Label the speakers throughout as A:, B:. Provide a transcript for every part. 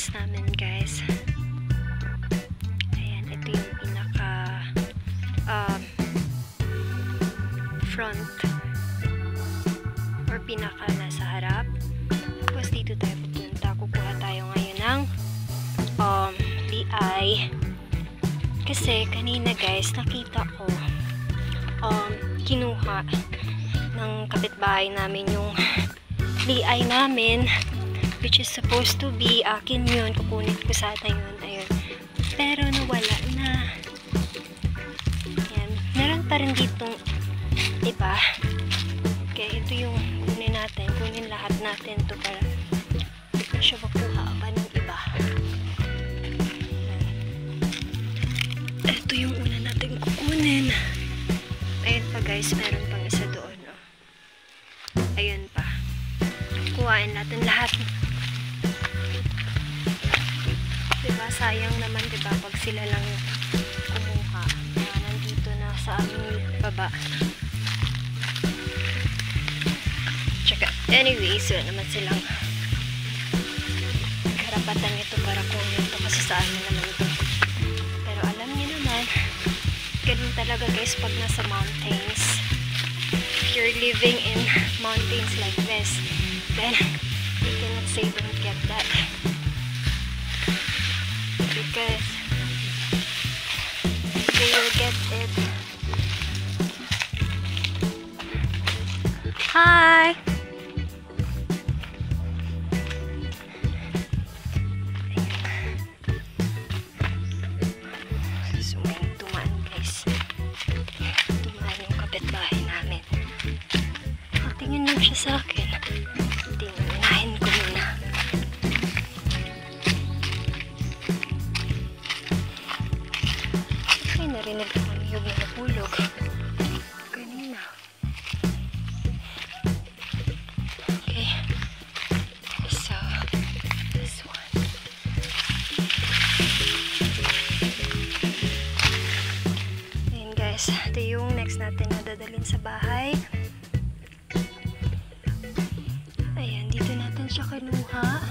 A: entrance namin, guys. Ayan, ito yung pinaka front or pinaka nasa harap. Tapos dito tayo pupunta. Kukuha tayo ngayon ng DI. Kasi kanina, guys, nakita ko kinuha ng kapitbahay namin yung DI namin, which is supposed to be akin yun. Kukunin ko sana yun. Ayun. Pero nawala na. Ayan. Meron pa rin ditong iba. Okay, ito yung kunin natin. Kunin lahat natin to para hindi ko siya makuha pa ng iba. Ayan. Ito yung una natin kukunin. Ayun pa, guys. Meron pang isa doon. Oh. Ayun pa. Kuhain natin lahat. Diba, sayang naman, diba, pag sila lang kumuha. Nandito na sa aming baba. Tsaka, anyways, wala naman silang karapatan ito para kunin ito kasi sa amin naman ito. Pero alam niyo naman, ganun talaga, guys, pag nasa mountains. If you're living in mountains like this, then you cannot say don't get that, because you will get it. Hi! So, may tumaan, guys. Tumaan yung kapitbahay namin. Tingin lang siya sa akin. Tingnan ko muna. Ay, narinig ko yung nahulog. Kanina. Okay. So, this one. Ayan, guys. Ito yung next natin na dadalhin sa bahay. Siya kinuha.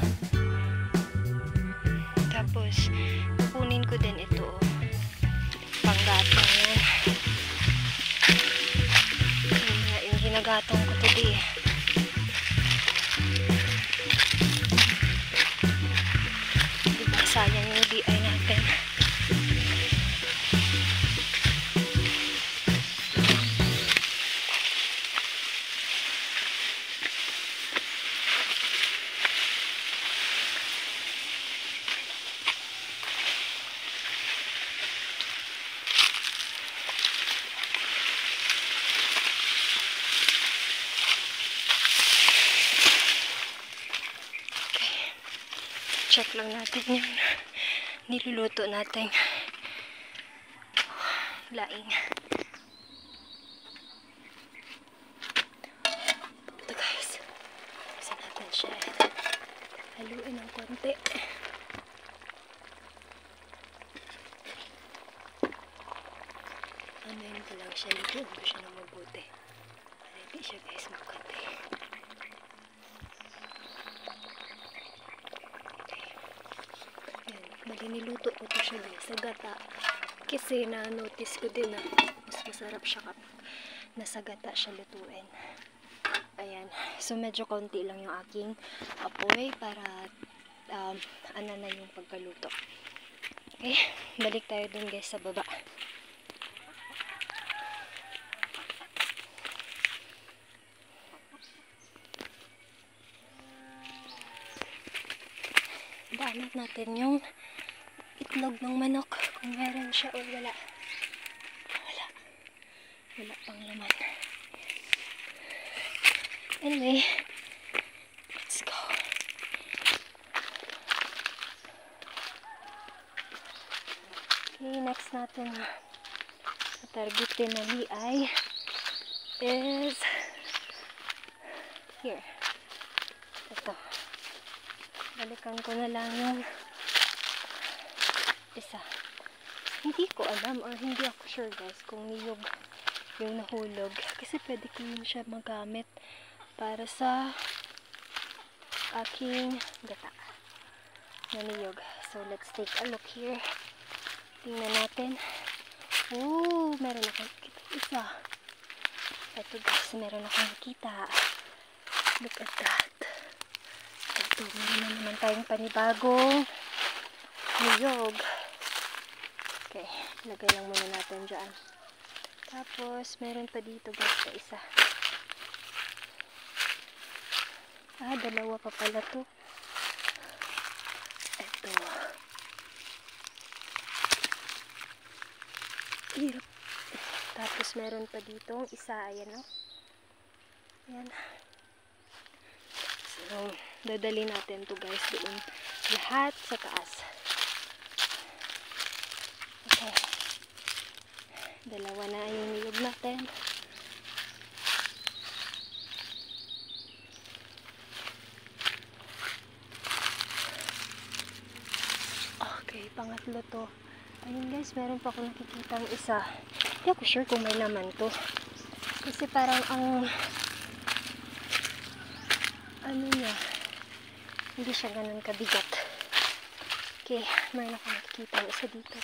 A: Tapos kukunin ko din ito, panggatong yan. Yung ginagatong ko today. Diba, sayang yung DI natin. Check lang natin yung niluluto natin laing. Ito, guys. Isa natin siya. Haluin ng konti. Ano yun ko lang siya. Lutuin ko siya ng mabuti. Hindi siya, guys, magkante. Bali, niluto ko to siya, guys, sa gata. Kasi na-notice ko din na mas masarap siya kapag nasa gata siya lutuin. Ayan. So, medyo konti lang yung aking apoy para ano na yung pagkaluto. Okay. Balik tayo dun, guys, sa baba. Daanat natin yung itlog ng manok, kung meron siya o wala. Wala pang laman. Anyway, let's go. Okay, next natin sa targetin na liay is here. Ito. Balikan ko na lang yung isa. Hindi ko alam or hindi ako sure, guys, kung niyog yung nahulog. Kasi pwede ko yun siya magamit para sa aking gata. na niyog. So, let's take a look here. Tingnan natin. Ooh, meron akong nakita isa. Ito guys, meron akong nakita. Look at that. Ito, meron na naman tayong panibagong niyog. Okay, lagay lang muna natin dyan. Tapos, meron pa dito guys na isa. Dalawa pa pala to. Ito. Hirap. Tapos, meron pa dito isa. Ayan o. Ayan. So, dadali natin to guys doon. Lahat sa taas. Okay. Dalawa na yung niyog natin. Okay, pangatlo to. Ayun guys, meron pa akong nakikitang isa. Hindi ako sure kung may laman to. Kasi parang ang ano niya, hindi siya ganun kabigat. Okay, meron akong nakikitang isa dito.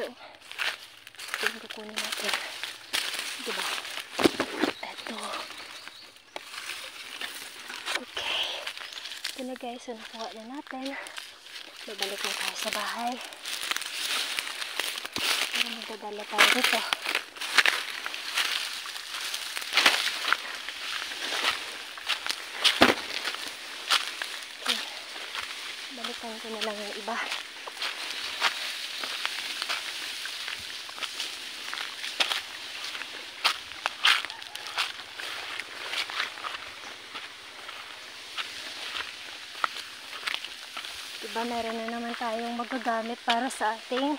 A: Ito. Ito yung kukunin natin. Diba? Ito. Okay. Ito na guys, so nakuha na natin. Babalik na tayo sa bahay. Pero magdadala tayo dito. Okay. Balikan ko na lang yung iba. Diba, meron na naman tayong magagamit para sa ating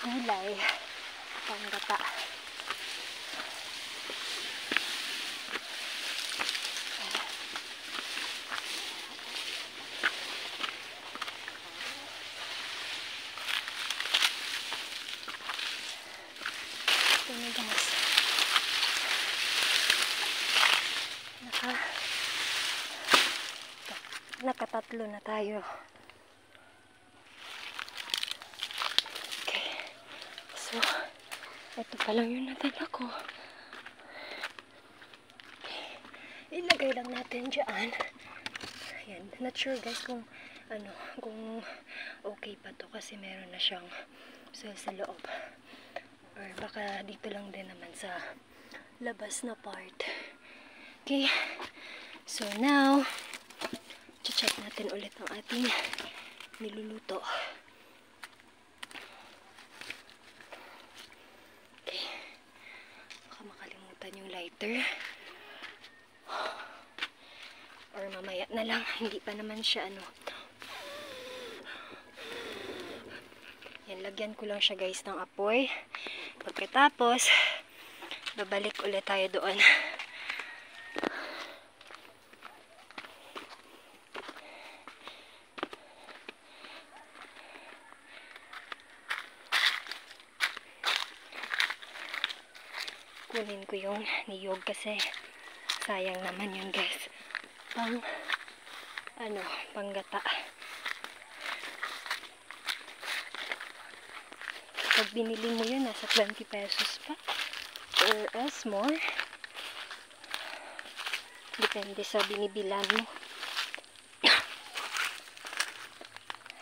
A: gulay, panggata. Ito na guys. Nakatatlo na tayo. Okay. So, ito pa lang yung nadala ko. Okay. Ilagay lang natin dyan. Ayan. Not sure guys kung kung okay pa to kasi meron na siyang sa loob. Or baka dito lang din naman sa labas na part. Okay. So now, check natin ulit ang ating niluluto. Okay. Baka makalimutan yung lighter. Or mamaya na lang. Hindi pa naman siya Yan, lagyan ko lang siya guys ng apoy. Pagkatapos, babalik ulit tayo doon. Kunin ko yung niyog kasi sayang naman yun guys. Panggata. Pag binili mo yun, nasa 20 pesos pa. Or else more. Depende sa binibilan mo.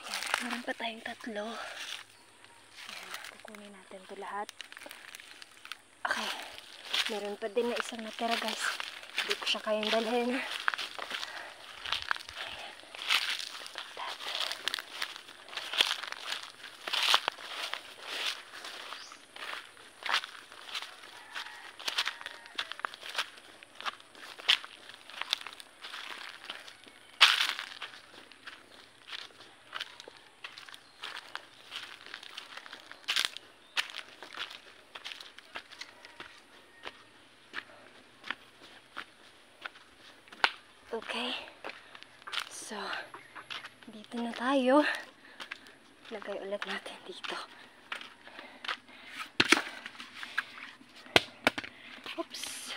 A: Ayan, meron pa tayong tatlo. Ayan, kukunin natin to lahat. Okay. Meron pa din na isang natira guys. Hindi ko siya kayang dalhin. Okay. So, dito na tayo. Lagay ulit natin dito. Oops.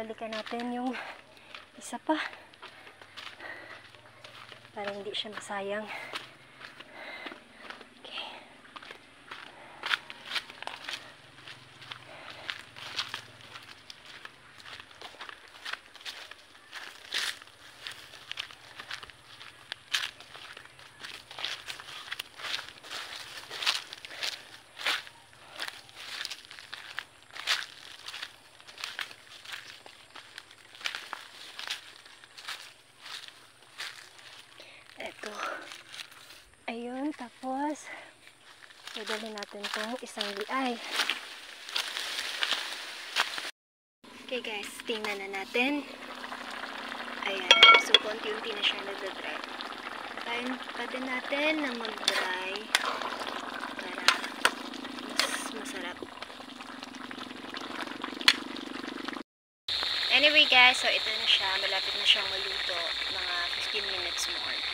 A: balikan natin yung isa pa. Para hindi siya masayang. Okay. Eto. Ayun, tapos dadalhin natin tong isang liay. Okay guys, tingnan na natin. Ayan, so konti-unti na siya nagdadry. Tayo pa din natin na mag-dry para mas masarap. Anyway guys, so ito na siya. Malapit na siyang maluto. Mga 15 minutes more.